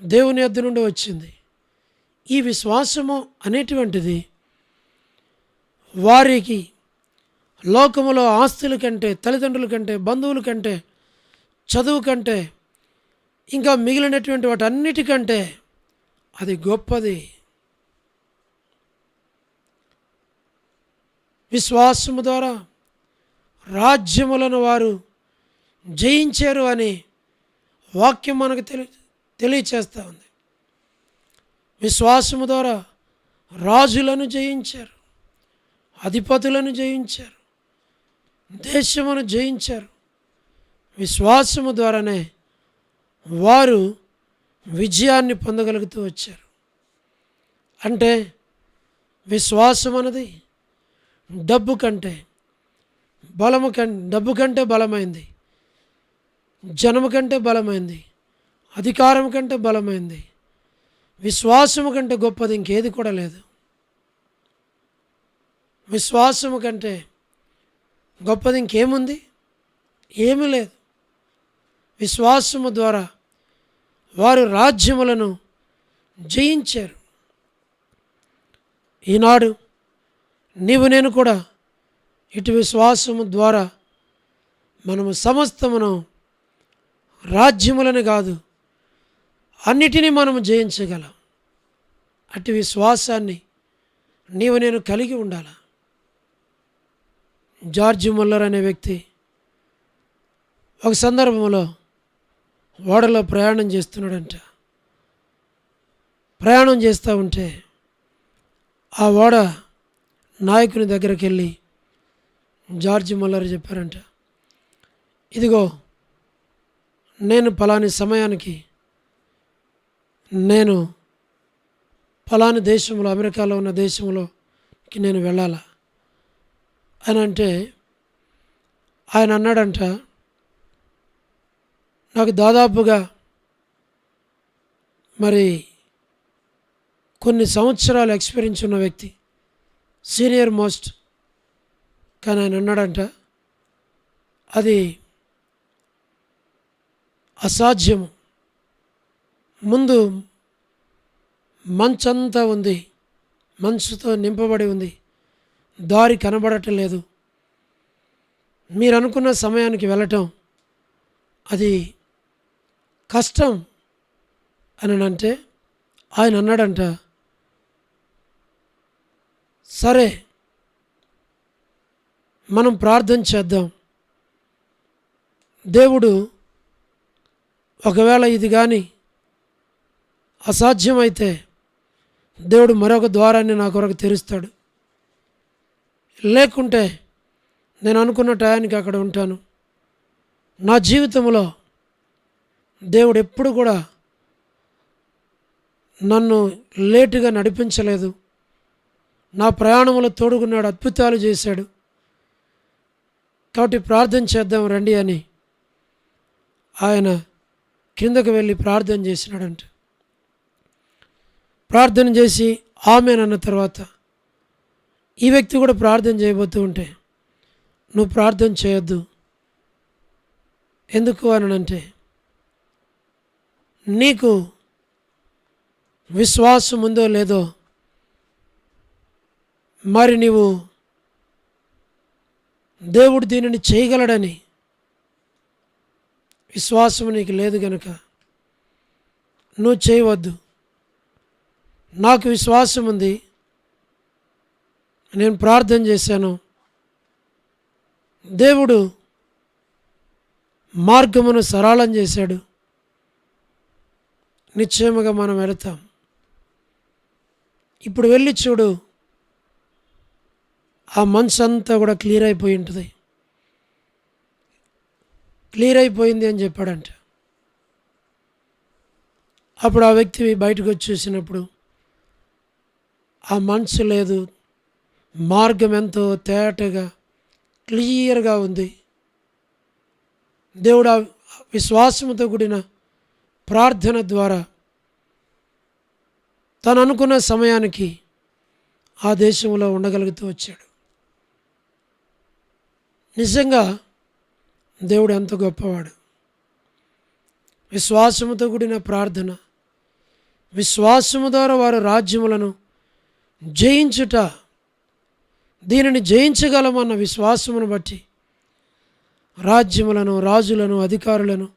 దేవుని యొద్ద నుండి వచ్చింది. ఈ విశ్వాసము అనేటువంటిది వారికి లోకములో ఆస్తుల కంటే, తల్లిదండ్రుల కంటే, బంధువుల కంటే, చదువు కంటే, ఇంకా మిగిలినటువంటి వాటన్నిటికంటే అది గొప్పది. విశ్వాసము ద్వారా రాజ్యములను వారు జయించారు అని వాక్యం మనకు తెలియచేస్తూ ఉంది. విశ్వాసము ద్వారా రాజులను జయించారు, అధిపతులను జయించారు, దేశమును జయించారు. విశ్వాసము ద్వారానే వారు విజయాన్ని పొందగలుగుతూ వచ్చారు. అంటే విశ్వాసం అన్నది డబ్బు కంటే డబ్బు కంటే బలమైంది, జనము కంటే బలమైంది, అధికారం కంటే బలమైంది. విశ్వాసము కంటే గొప్పది ఇంకేది కూడా లేదు. విశ్వాసము కంటే గొప్పది ఇంకేముంది? ఏమీ లేదు. విశ్వాసము ద్వారా వారు రాజ్యములను జయించారు. ఈనాడు నీవు నేను కూడా ఇటు విశ్వాసము ద్వారా మనము సమస్తమును, రాజ్యములను కాదు అన్నిటినీ మనము జయించగలం. అటు విశ్వాసాన్ని నీవు నేను కలిగి ఉండాలి. జార్జ్ ముల్లర్ అనే వ్యక్తి ఒక సందర్భంలో ఓడలో ప్రయాణం చేస్తున్నాడంట. ప్రయాణం చేస్తూ ఉంటే ఆ ఓడ నాయకుని దగ్గరికి వెళ్ళి జార్జ్ ముల్లర్ చెప్పారంట, ఇదిగో నేను పలాని సమయానికి నేను పలాని దేశంలో, అమెరికాలో ఉన్న దేశంలోకి నేను వెళ్ళాలా అని అంటే ఆయన అన్నాడంట, నాకు దాదాపుగా మరి కొన్ని సంవత్సరాలు ఎక్స్పీరియన్స్ ఉన్న వ్యక్తి, సీనియర్ మోస్ట్. కానీ ఆయన అన్నాడంట, అది అసాధ్యము. ముందు మంచంతా ఉంది, మంచుతో నింపబడి ఉంది, దారి కనబడటం లేదు. మీరు అనుకున్న సమయానికి వెళ్ళటం అది కష్టం అని అంటే ఆయన అన్నాడంట, సరే మనం ప్రార్థన చేద్దాం. దేవుడు ఒకవేళ ఇది కానీ అసాధ్యమైతే దేవుడు మరొక ద్వారాన్ని నా కొరకు తెరుస్తాడు. లేకుంటే నేను అనుకున్న టయానికి అక్కడ ఉంటాను. నా జీవితంలో దేవుడు ఎప్పుడు కూడా నన్ను లేటుగా నడిపించలేదు. నా ప్రయాణంలో తోడుకున్నాడు, అద్భుతాలు చేశాడు. కాబట్టి ప్రార్థన చేద్దాం రండి అని ఆయన కిందకు వెళ్ళి ప్రార్థన చేసినాడంట. ప్రార్థన చేసి ఆమేనన్న తర్వాత ఈ వ్యక్తి కూడా ప్రార్థన చేయబోతూ ఉంటే, నువ్వు ప్రార్థన చేయొద్దు, ఎందుకు అని అంటే, నీకు విశ్వాసం ఉందో లేదో మరి నీవు దేవుడు దీనిని చేయగలడని విశ్వాసం నీకు లేదు కనుక నువ్వు చేయవద్దు. నాకు విశ్వాసం ఉంది, నేను ప్రార్థన చేశాను, దేవుడు మార్గమును సరళం చేశాడు, నిశ్చయముగా మనం వెళతాం. ఇప్పుడు వెళ్ళి చూడు, ఆ మనసు అంతా కూడా క్లియర్ అయిపోయి ఉంటుంది, క్లియర్ అయిపోయింది అని చెప్పాడంట. అప్పుడు ఆ వ్యక్తి బయటకు వచ్చి చూసినప్పుడు ఆ మనసు లేదు, మార్గం ఎంతో తేటగా క్లియర్గా ఉంది. దేవుడు ఆ విశ్వాసంతో కూడిన ప్రార్థన ద్వారా తను అనుకున్న సమయానికి ఆ దేశంలో ఉండగలుగుతూ వచ్చాడు. నిజంగా దేవుడు ఎంత గొప్పవాడు. విశ్వాసముతో కూడిన ప్రార్థన, విశ్వాసము ద్వారా వారు రాజ్యములను జయించుట, దీనిని జయించగలమన్న విశ్వాసమును బట్టి రాజ్యములను, రాజులను, అధికారులను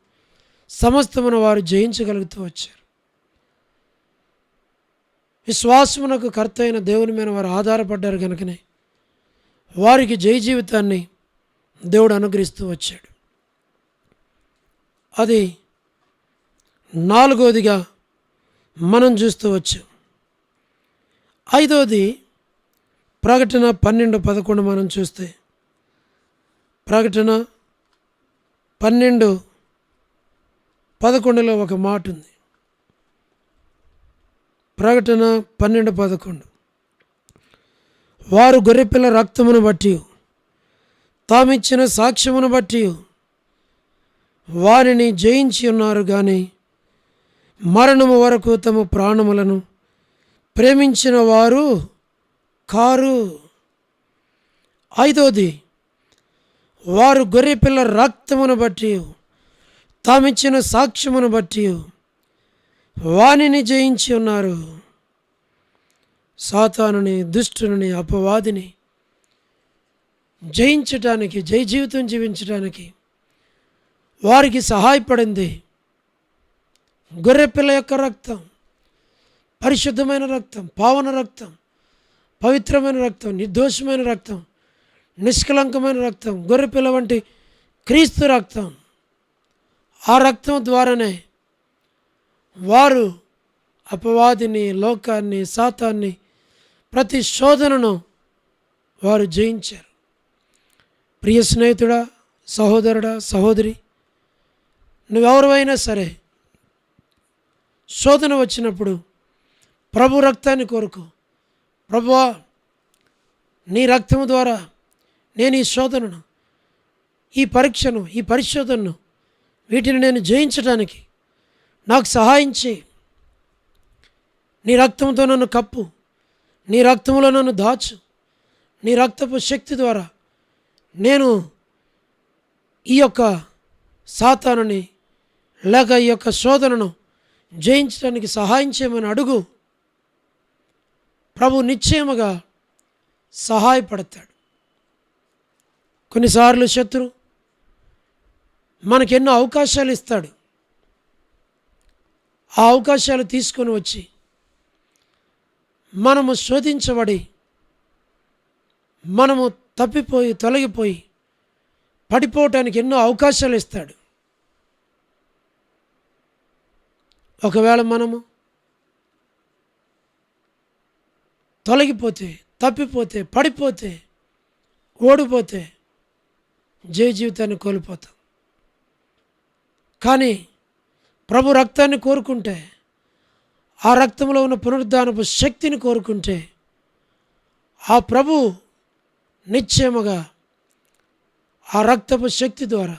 సమస్తమును వారు జయించగలుగుతూ వచ్చారు. విశ్వాసమునకు కర్త అయిన దేవుని మీద వారు ఆధారపడ్డారు కనుకనే వారికి జయ జీవితాన్ని దేవుడు అనుగ్రహిస్తూ వచ్చాడు. అది నాలుగోదిగా మనం చూస్తూ వచ్చాం. ఐదోది ప్రకటన 12:11 మనం చూస్తే, ప్రకటన 12:11 ఒక మాట ఉంది. ప్రకటన 12:11 వారు గొర్రెపిల్ల రక్తమును బట్టి తామిచ్చిన సాక్ష్యమును బట్టి వారిని జయించి ఉన్నారు కానీ మరణము వరకు తమ ప్రాణములను ప్రేమించిన వారు కారు. ఐదోది వారు గొర్రెపిల్ల రక్తమును బట్టి తామిచ్చిన సాక్ష్యమును బట్టి వానిని జయించి ఉన్నారు. సాతానుని, దుష్టుని, అపవాదిని జయించటానికి, జయ జీవితం జీవించడానికి వారికి సహాయపడింది గొర్రెపిల్ల యొక్క రక్తం. పరిశుద్ధమైన రక్తం, పావన రక్తం, పవిత్రమైన రక్తం, నిర్దోషమైన రక్తం, నిష్కలంకమైన రక్తం, గొర్రెపిల్ల వంటి క్రీస్తు రక్తం. ఆ రక్తం ద్వారానే వారు అపవాదిని, లోకాన్ని, సాతాన్ని, ప్రతి శోధనను వారు జయించారు. ప్రియ స్నేహితుడా, సహోదరుడా, సహోదరి, నువ్వెవరైనా సరే శోధన వచ్చినప్పుడు ప్రభు రక్తాన్ని కోరుకో. ప్రభువా, నీ రక్తము ద్వారా నేను ఈ శోధనను, ఈ పరీక్షను, ఈ పరిశోధనను, వీటిని నేను జయించడానికి నాకు సహాయం చేయి. నీ రక్తంతో నన్ను కప్పు, నీ రక్తంలో నన్ను దాచు. నీ రక్తపు శక్తి ద్వారా నేను ఈ యొక్క సాతానుని లేక ఈ యొక్క శోధనను జయించడానికి సహాయం చేయమని అడుగు. ప్రభు నిశ్చయముగా సహాయపడతాడు. కొన్నిసార్లు శత్రు మనకెన్నో అవకాశాలు ఇస్తాడు. ఆ అవకాశాలు తీసుకొని వచ్చి మనము శోధించబడి, మనము తప్పిపోయి, తొలగిపోయి పడిపోవటానికి ఎన్నో అవకాశాలు ఇస్తాడు. ఒకవేళ మనము తొలగిపోతే, తప్పిపోతే, పడిపోతే, ఓడిపోతే జయ జీవితాన్ని కోల్పోతాం. కానీ ప్రభు రక్తాన్ని కోరుకుంటే, ఆ రక్తంలో ఉన్న పునరుద్ధానపు శక్తిని కోరుకుంటే, ఆ ప్రభు నిశ్చయముగా ఆ రక్తపు శక్తి ద్వారా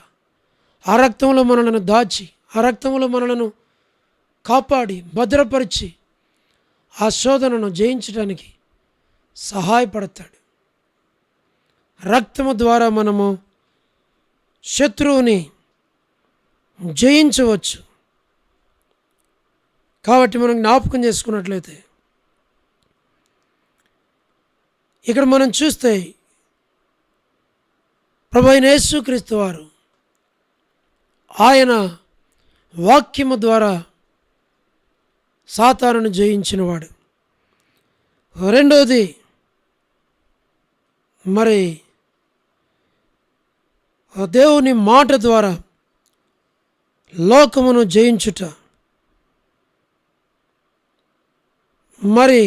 ఆ రక్తంలో మనలను దాచి, ఆ రక్తంలో మనలను కాపాడి, భద్రపరిచి ఆ శోధనను జయించడానికి సహాయపడతాడు. రక్తము ద్వారా మనము శత్రువుని జయించవచ్చు. కాబట్టి మనం జ్ఞాపకం చేసుకున్నట్లయితే ఇక్కడ మనం చూస్తే ప్రభువైన యేసుక్రీస్తు వారు ఆయన వాక్యము ద్వారా సాతానును జయించినవాడు. రెండవది మరి దేవుని మాట ద్వారా లోకమును జయించుట. మరి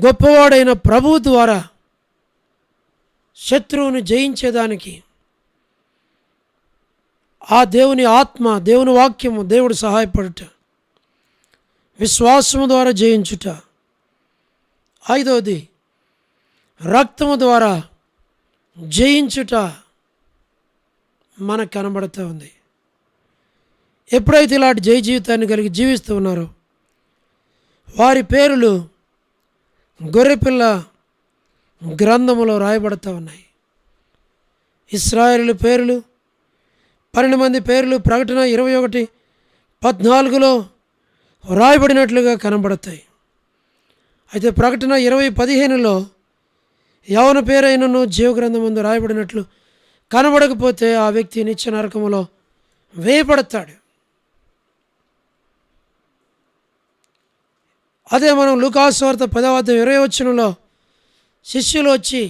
గొప్పవాడైన ప్రభువు ద్వారా శత్రువుని జయించేదానికి ఆ దేవుని ఆత్మ, దేవుని వాక్యము, దేవుడు సహాయపడుట, విశ్వాసము ద్వారా జయించుట. ఐదవది రక్తము ద్వారా జయించుట మనకు కనబడుతూ ఉంది. ఎప్పుడైతే ఇలాంటి జయ జీవితాన్ని కలిగి జీవిస్తూ ఉన్నారో వారి పేర్లు గొర్రెపిల్ల గ్రంథములో రాయబడుతూ ఉన్నాయి. ఇశ్రాయేలు పేర్లు 12 మంది పేర్లు ప్రకటన 21:14 రాయబడినట్లుగా కనబడతాయి. అయితే ప్రకటన 20:15 ఎవరి పేరైనను జీవగ్రంథం ముందు రాయబడినట్లు కనబడకపోతే ఆ వ్యక్తి నిత్య నరకములో వేయబడతాడు. అదే మనం లూకాసు వార్త 10:20 శిష్యులు వచ్చి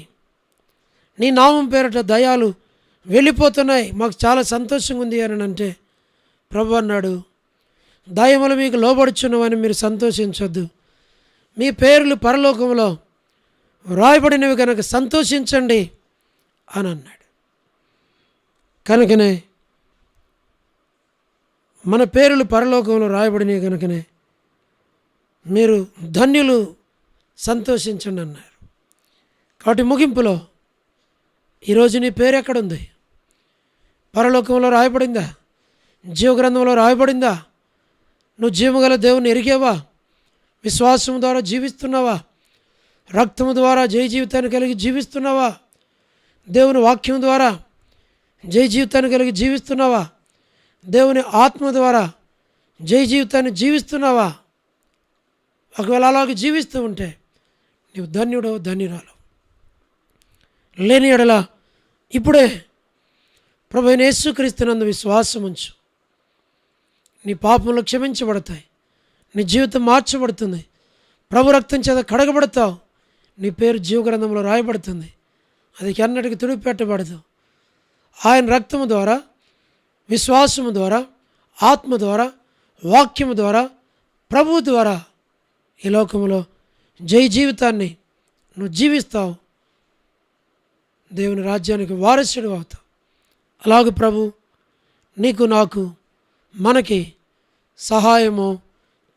నీ నామం పేరట దయ్యాలు వెళ్ళిపోతున్నాయి, మాకు చాలా సంతోషంగా ఉంది అని అంటే ప్రభు అన్నాడు, దయ్యములు మీకు లోబడుచున్నవని మీరు సంతోషించొద్దు, మీ పేర్లు పరలోకంలో రాయబడినవి కనుక సంతోషించండి అని అన్నాడు. కనుకనే మన పేర్లు పరలోకంలో రాయబడినవి కనుకనే మీరు ధన్యులు, సంతోషించండి అన్నారు. కాబట్టి ముగింపులో ఈరోజు నీ పేరు ఎక్కడుంది? పరలోకంలో రాయబడిందా? జీవగ్రంథంలో రాయబడిందా? నువ్వు జీవగల దేవుని ఎరిగేవా? విశ్వాసం ద్వారా జీవిస్తున్నావా? రక్తము ద్వారా జయ జీవితాన్ని కలిగి జీవిస్తున్నావా? దేవుని వాక్యం ద్వారా జయ జీవితాన్ని కలిగి జీవిస్తున్నావా? దేవుని ఆత్మ ద్వారా జయ జీవితాన్ని జీవిస్తున్నావా? ఒకవేళ అలాగే జీవిస్తూ ఉంటే నీవు ధన్యుడో ధన్యురాలు. లేని ఎడల ఇప్పుడే ప్రభువైన యేసుక్రీస్తునందు విశ్వాసం ఉంచు. నీ పాపములు క్షమించబడతాయి, నీ జీవితం మార్చబడుతుంది, ప్రభు రక్తం చేత కడగబడతావు, నీ పేరు జీవగ్రంథంలో రాయబడుతుంది, అది ఎన్నటికి తుడిపెట్టబడదు. ఆయన రక్తము ద్వారా, విశ్వాసము ద్వారా, ఆత్మ ద్వారా, వాక్యము ద్వారా, ప్రభువు ద్వారా ఈ లోకంలో జయ జీవితాన్ని నువ్వు జీవిస్తావు, దేవుని రాజ్యానికి వారసుడు అవుతావు. అలాగే ప్రభు నీకు, నాకు, మనకి సహాయము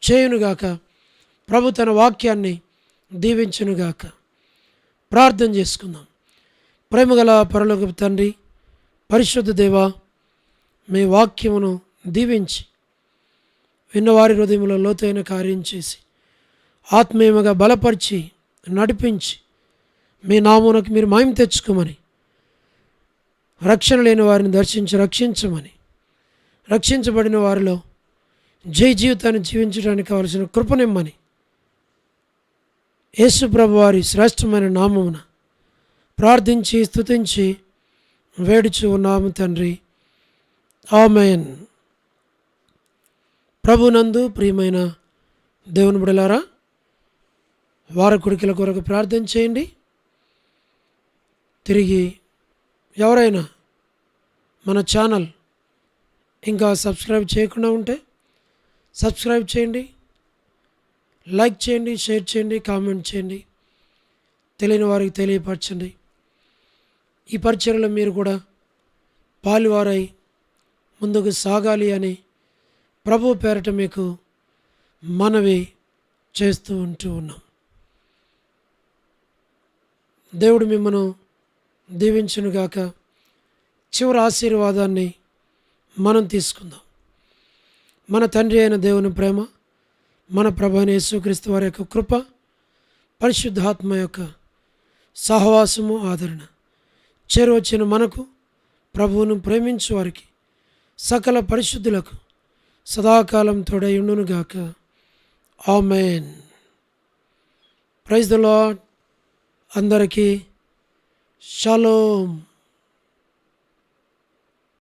చేయునుగాక. ప్రభు తన వాక్యాన్ని దీవించునుగాక. ప్రార్థన చేసుకుందాం. ప్రేమగల పరలోకపు తండ్రి, పరిశుద్ధ దేవా, మీ వాక్యమును దీవించి విన్నవారి హృదయంలో లోతైన కార్యం చేసి ఆత్మీయముగా బలపరిచి నడిపించి మీ నామమునకు మీరు మహిమ తెచ్చుకోమని, రక్షణ లేని వారిని దర్శించి రక్షించమని, రక్షించబడిన వారిలో జయ జీవితాన్ని జీవించడానికి కావలసిన కృపనిమ్మని యేసు ప్రభు వారి శ్రేష్టమైన నామమున ప్రార్థించి స్తుతించి వేడుచు ఉన్నాము తండ్రి. ఆమేన్. ప్రభునందు ప్రియమైన దేవుని బిడ్డలారా, వారకుడికల కొరకు ప్రార్థన చేయండి. తిరిగి ఎవరైనా మన ఛానల్ ఇంకా సబ్స్క్రైబ్ చేయకుండా ఉంటే సబ్స్క్రైబ్ చేయండి, లైక్ చేయండి, షేర్ చేయండి, కామెంట్ చేయండి, తెలియని వారికి తెలియపరచండి. ఈ పరిచర్యలో మీరు కూడా పాలువారై ముందుకు సాగాలి అని ప్రభు పేరట మీకు మనవి చేస్తూ ఉన్నాం. దేవుడు మిమ్మను దీవించునుగాక. చివరి ఆశీర్వాదాన్ని మనం తీసుకుందాం. మన తండ్రి అయిన దేవుని ప్రేమ, మన ప్రభువైన యేసుక్రీస్తు వారి యొక్క కృప, పరిశుద్ధాత్మ యొక్క సహవాసము, ఆదరణ చేరువచ్చిన మనకు, ప్రభువును ప్రేమించు వారికి, సకల పరిశుద్ధులకు సదాకాలం తోడయుండునుగాక. ఆమేన్. Praise the lord. అందరికీ షలోమ్.